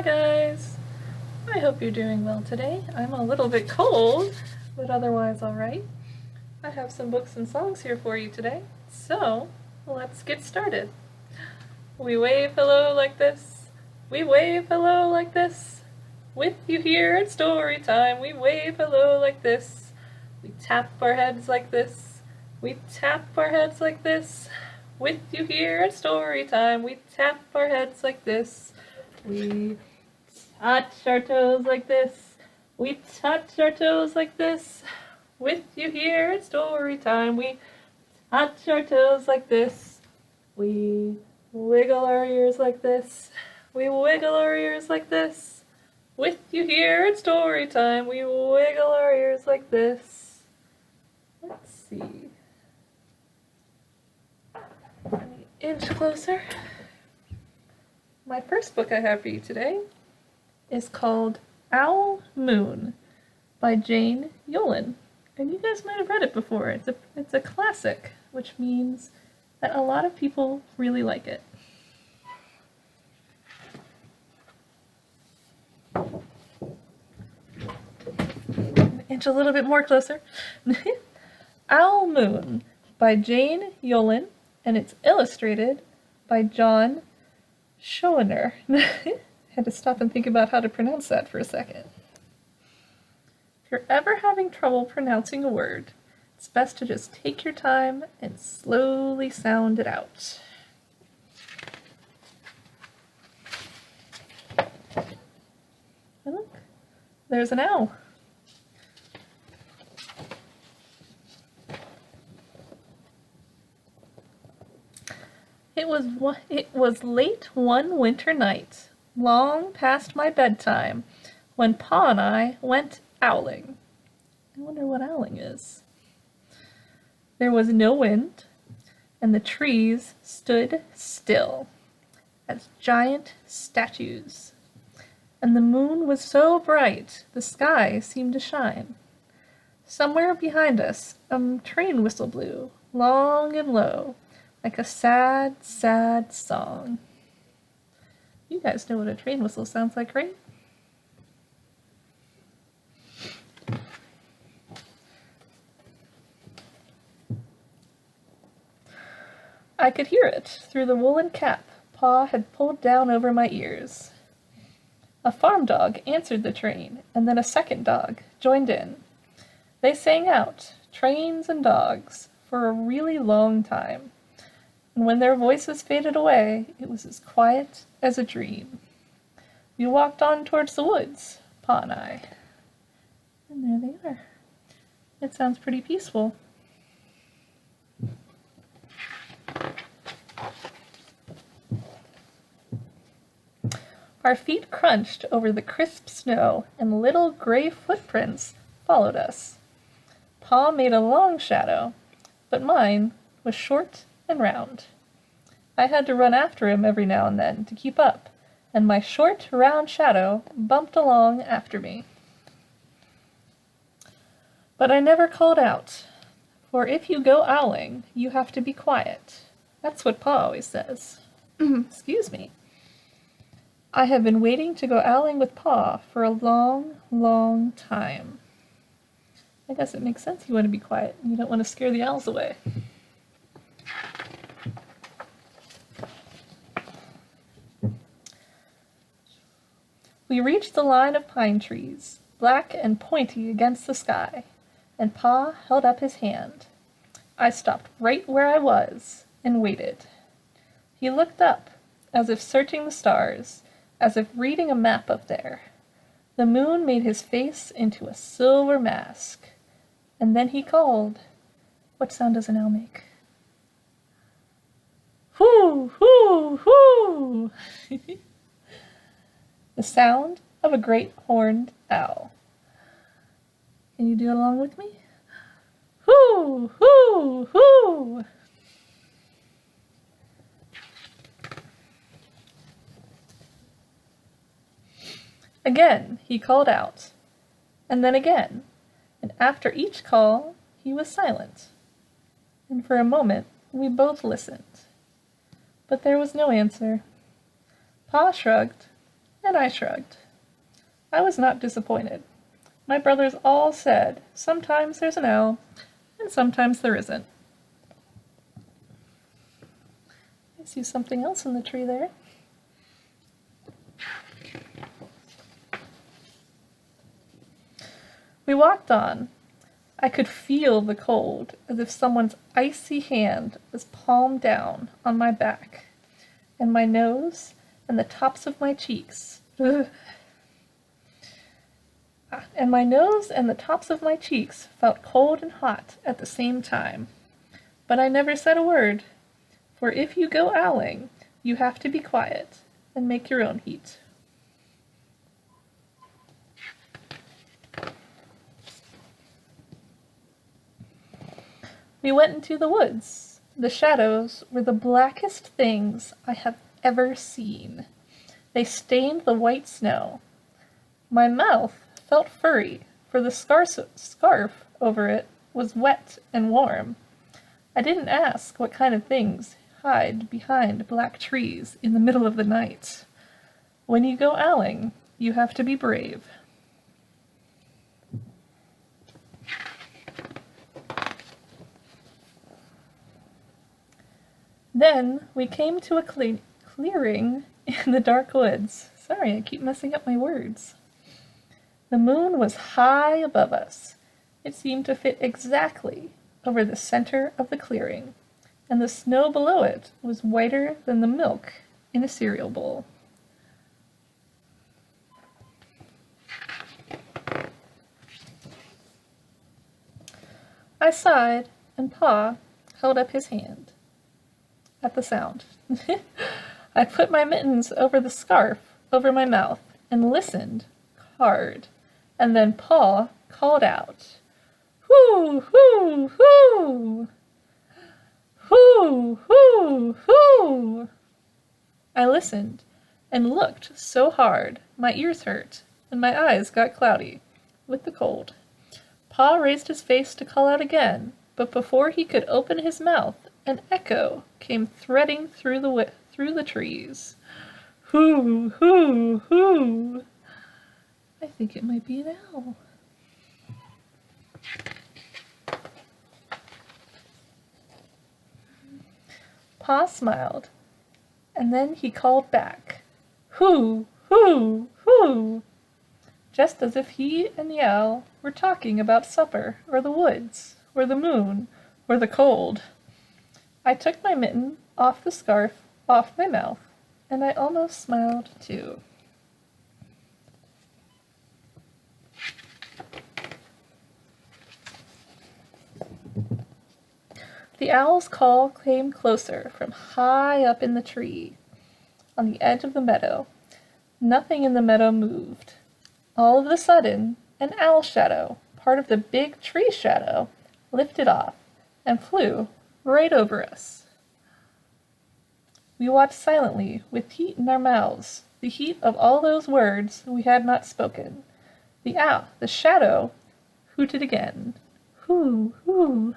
Hi guys! I hope you're doing well today. I'm a little bit cold, but otherwise alright. I have some books and songs here for you today, so let's get started. We wave hello like this, we wave hello like this. With you here at Storytime, we wave hello like this. We tap our heads like this, we tap our heads like this. With you here at Storytime, we tap our heads like this. We touch our toes like this. We touch our toes like this. With you here at Storytime, we touch our toes like this. We wiggle our ears like this. We wiggle our ears like this. With you here at Storytime, we wiggle our ears like this. Let's see. Let me inch closer. My first book I have for you today is called Owl Moon by Jane Yolen. And you guys might have read it before. It's a classic, which means that a lot of people really like it. Inch a little bit more closer. Owl Moon by Jane Yolen, and it's illustrated by John Schoener. Had to stop and think about how to pronounce that for a second. If you're ever having trouble pronouncing a word, it's best to just take your time and slowly sound it out. And look, there's an owl. It was late one winter night, long past my bedtime, when Pa and I went owling. I wonder what owling is. There was no wind, and the trees stood still, as giant statues, and the moon was so bright the sky seemed to shine. Somewhere behind us a train whistle blew, long and low, like a sad, sad song. You guys know what a train whistle sounds like, right? I could hear it through the woolen cap Pa had pulled down over my ears. A farm dog answered the train, and then a second dog joined in. They sang out, trains and dogs, for a really long time. And when their voices faded away, it was as quiet as a dream. We walked on towards the woods, Pa and I. And there they are. It sounds pretty peaceful. Our feet crunched over the crisp snow, and little gray footprints followed us. Pa made a long shadow, but mine was short and round. I had to run after him every now and then to keep up, and my short, round shadow bumped along after me. But I never called out, for if you go owling, you have to be quiet. That's what Pa always says. Excuse me. I have been waiting to go owling with Pa for a long, long time. I guess it makes sense you want to be quiet. You don't want to scare the owls away. We reached the line of pine trees, black and pointy against the sky, and Pa held up his hand. I stopped right where I was and waited. He looked up, as if searching the stars, as if reading a map up there. The moon made his face into a silver mask, and then he called. What sound does an owl make? Hoo, hoo, hoo! The sound of a great horned owl. Can you do it along with me? Hoo, hoo, hoo! Again he called out, and then again, and after each call he was silent. And for a moment we both listened. But there was no answer. Pa shrugged And I shrugged. I was not disappointed. My brothers all said, sometimes there's an owl, and sometimes there isn't. I see something else in the tree there. We walked on. I could feel the cold, as if someone's icy hand was palmed down on my back, and my nose and the tops of my cheeks. And my nose and the tops of my cheeks felt cold and hot at the same time. But I never said a word, for if you go owling, you have to be quiet and make your own heat. We went into the woods. The shadows were the blackest things I have ever seen. They stained the white snow. My mouth felt furry, for the scarf over it was wet and warm. I didn't ask what kind of things hide behind black trees in the middle of the night. When you go owling, you have to be brave. Then we came to a clearing in the dark woods. Sorry, I keep messing up my words. The moon was high above us. It seemed to fit exactly over the center of the clearing, and the snow below it was whiter than the milk in a cereal bowl. I sighed, and Pa held up his hand at the sound. I put my mittens over the scarf over my mouth and listened hard, and then Pa called out, "Hoo, hoo, hoo! Hoo, hoo, hoo!" I listened and looked so hard my ears hurt and my eyes got cloudy with the cold. Pa raised his face to call out again, but before he could open his mouth, an echo came threading through the trees. Hoo, hoo, hoo! I think it might be an owl. Pa smiled, and then he called back, "Hoo, hoo, hoo!" just as if he and the owl were talking about supper, or the woods, or the moon, or the cold. I took my mitten off the scarf off my mouth, and I almost smiled too. The owl's call came closer from high up in the tree, on the edge of the meadow. Nothing in the meadow moved. All of a sudden, an owl shadow, part of the big tree shadow, lifted off and flew right over us. We watched silently, with heat in our mouths, the heat of all those words we had not spoken. The shadow, hooted again. Hoo, hoo.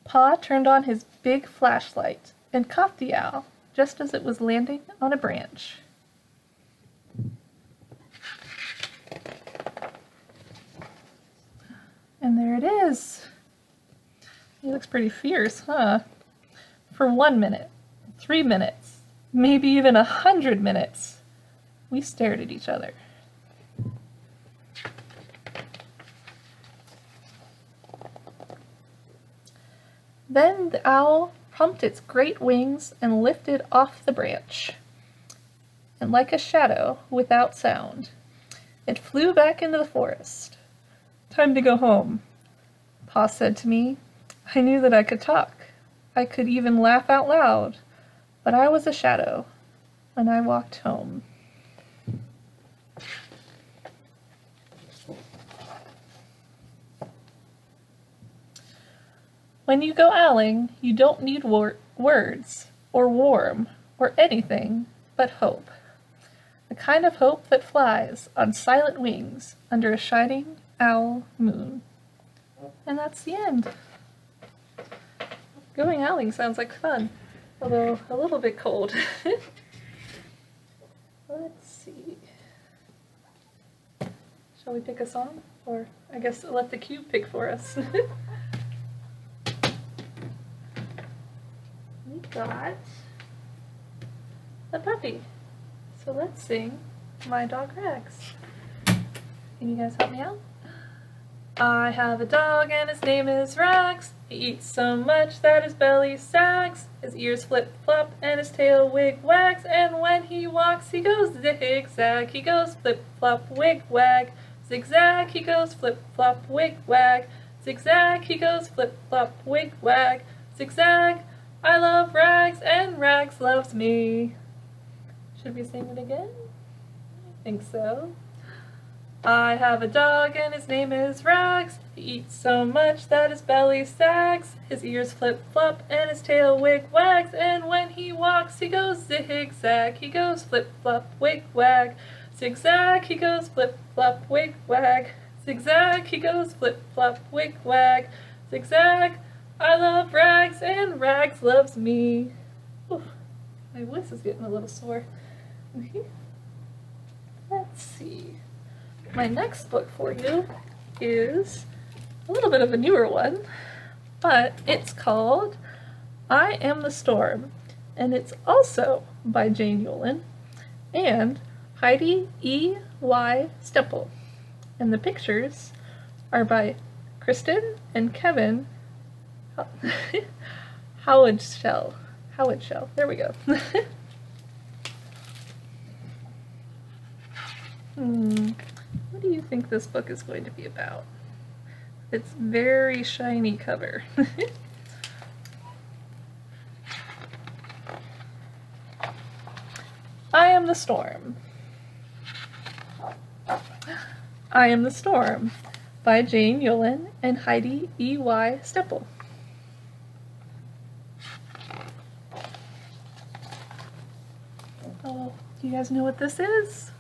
Pa turned on his big flashlight and caught the owl just as it was landing on a branch. And there it is. He looks pretty fierce, huh? For 1 minute, 3 minutes, maybe even 100 minutes, we stared at each other. Then the owl pumped its great wings and lifted off the branch. And like a shadow, without sound, it flew back into the forest. "Time to go home," Pa said to me. I knew that I could talk. I could even laugh out loud, but I was a shadow, and I walked home. When you go owling, you don't need words, or warm, or anything but hope. The kind of hope that flies on silent wings under a shining owl moon. And that's the end. Going howling sounds like fun, although a little bit cold. Let's see. Shall we pick a song? Or I guess let the cube pick for us. We got the puppy. So let's sing My Dog Rex. Can you guys help me out? I have a dog and his name is Rex. He eats so much that his belly sags. His ears flip-flop and his tail wig-wags. And when he walks he goes zig-zag. He goes flip-flop, wig-wag. Zigzag, he goes flip-flop, wig-wag. Zigzag, he goes flip-flop, wig-wag. Zigzag, I love Rags and Rags loves me. Should we sing it again? I think so. I have a dog and his name is Rags. He eats so much that his belly sags. His ears flip-flop and his tail wig-wags. And when he walks he goes zig-zag. He goes flip-flop, wig-wag. Zigzag, he goes flip-flop, wig-wag. Zigzag, he goes flip-flop, wig-wag. Zigzag, I love Rags and Rags loves me. Oof, my voice is getting a little sore. Let's see. My next book for you is a little bit of a newer one, but it's called I Am the Storm, and it's also by Jane Yolen and Heidi E. Y. Stempel. And the pictures are by Kristen and Kevin Howardshell. There we go. What do you think this book is going to be about? It's very shiny cover. I Am the Storm. I Am the Storm by Jane Yolen and Heidi E. Y. Stempel. Oh, do you guys know what this is?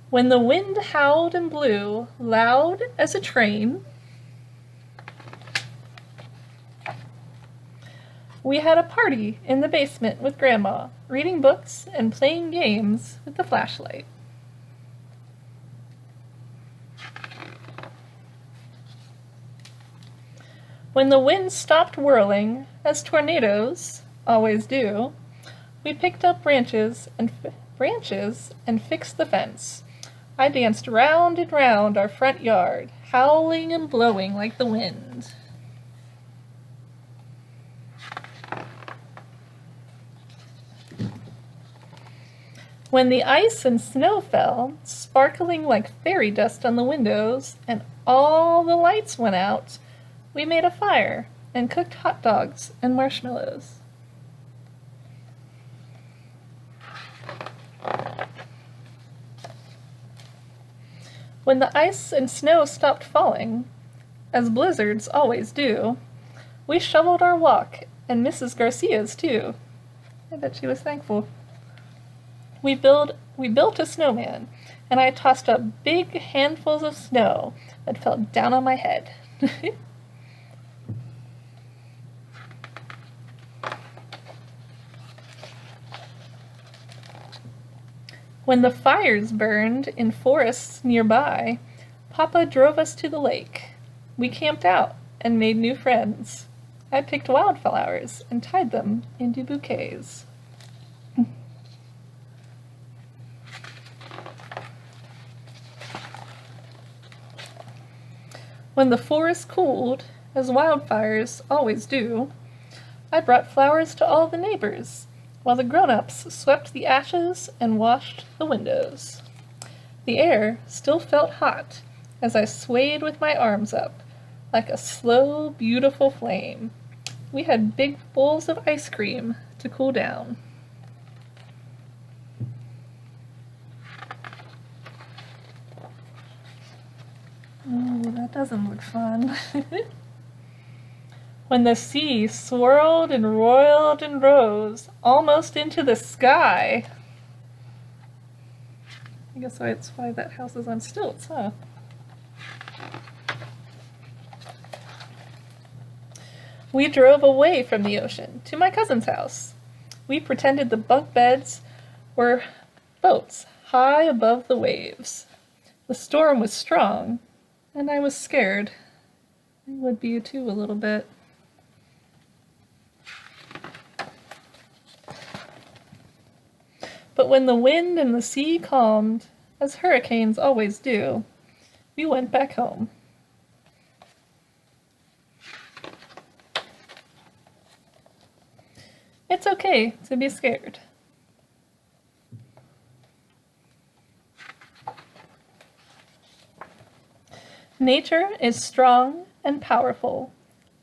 When the wind howled and blew, loud as a train, we had a party in the basement with Grandma, reading books and playing games with the flashlight. When the wind stopped whirling, as tornadoes always do, we picked up branches and fixed the fence. I danced round and round our front yard, howling and blowing like the wind. When the ice and snow fell, sparkling like fairy dust on the windows, and all the lights went out, we made a fire and cooked hot dogs and marshmallows. When the ice and snow stopped falling, as blizzards always do, we shoveled our walk, and Mrs. Garcia's too. I bet she was thankful. We built a snowman, and I tossed up big handfuls of snow that fell down on my head. When the fires burned in forests nearby, Papa drove us to the lake. We camped out and made new friends. I picked wildflowers and tied them into bouquets. When the forest cooled, as wildfires always do, I brought flowers to all the neighbors, while the grown-ups swept the ashes and washed the windows. The air still felt hot as I swayed with my arms up, like a slow, beautiful flame. We had big bowls of ice cream to cool down. Oh, that doesn't look fun. When the sea swirled and roiled and rose almost into the sky. I guess that's why that house is on stilts, huh? We drove away from the ocean to my cousin's house. We pretended the bunk beds were boats high above the waves. The storm was strong, and I was scared. I would be too a little bit. But when the wind and the sea calmed, as hurricanes always do, we went back home. It's okay to be scared. Nature is strong and powerful,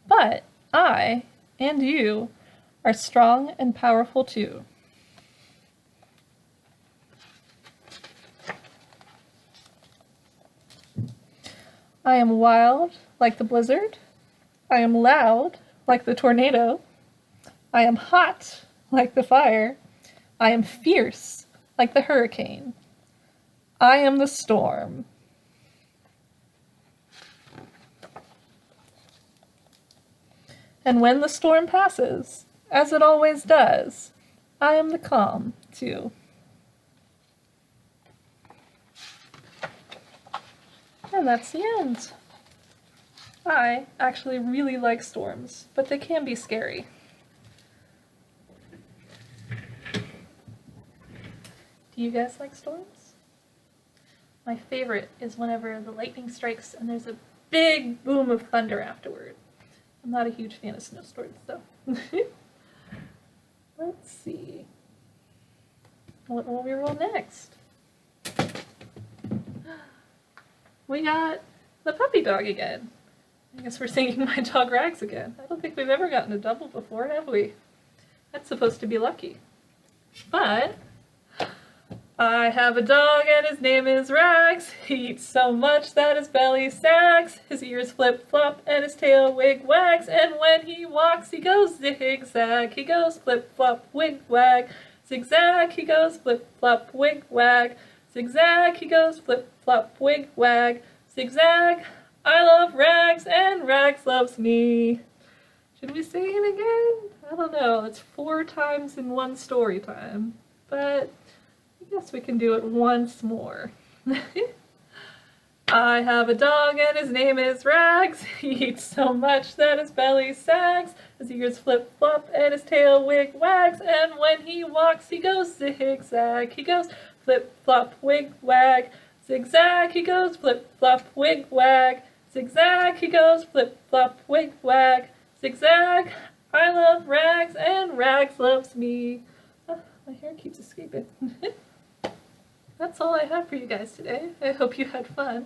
but I and you are strong and powerful too. I am wild like the blizzard. I am loud like the tornado. I am hot like the fire. I am fierce like the hurricane. I am the storm. And when the storm passes, as it always does, I am the calm too. And that's the end. I actually really like storms, but they can be scary. Do you guys like storms? My favorite is whenever the lightning strikes and there's a big boom of thunder afterward. I'm not a huge fan of snowstorms, though. Let's see. What will we roll next? We got the puppy dog again. I guess we're singing My Dog Rags again. I don't think we've ever gotten a double before, have we? That's supposed to be lucky. But I have a dog and his name is Rags. He eats so much that his belly sags. His ears flip-flop and his tail wig-wags. And when he walks, he goes zig-zag. He goes flip-flop, wig-wag. Zigzag, he goes flip-flop, wig-wag. Zigzag, he goes flip-flop, wig-wag. Zigzag, I love Rags and Rags loves me. Should we sing it again? I don't know. It's 4 times in one story time. But I guess we can do it once more. I have a dog and his name is Rags. He eats so much that his belly sags. His ears flip-flop and his tail wig-wags. And when he walks, he goes zig-zag. He goes flip-flop, wig-wag. Zigzag, he goes flip-flop, wig-wag. Zigzag, he goes flip-flop, wig-wag. Zigzag, I love Rags and Rags loves me. My hair keeps escaping. That's all I have for you guys today. I hope you had fun.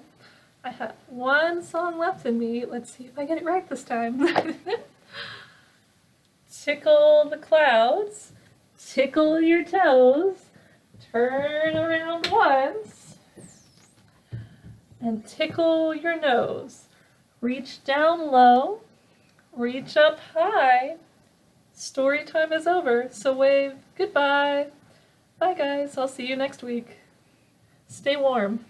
I have one song left in me. Let's see if I get it right this time. Tickle the clouds, tickle your toes, turn around once, and tickle your nose. Reach down low, reach up high. Story time is over, so wave goodbye. Bye guys, I'll see you next week. Stay warm.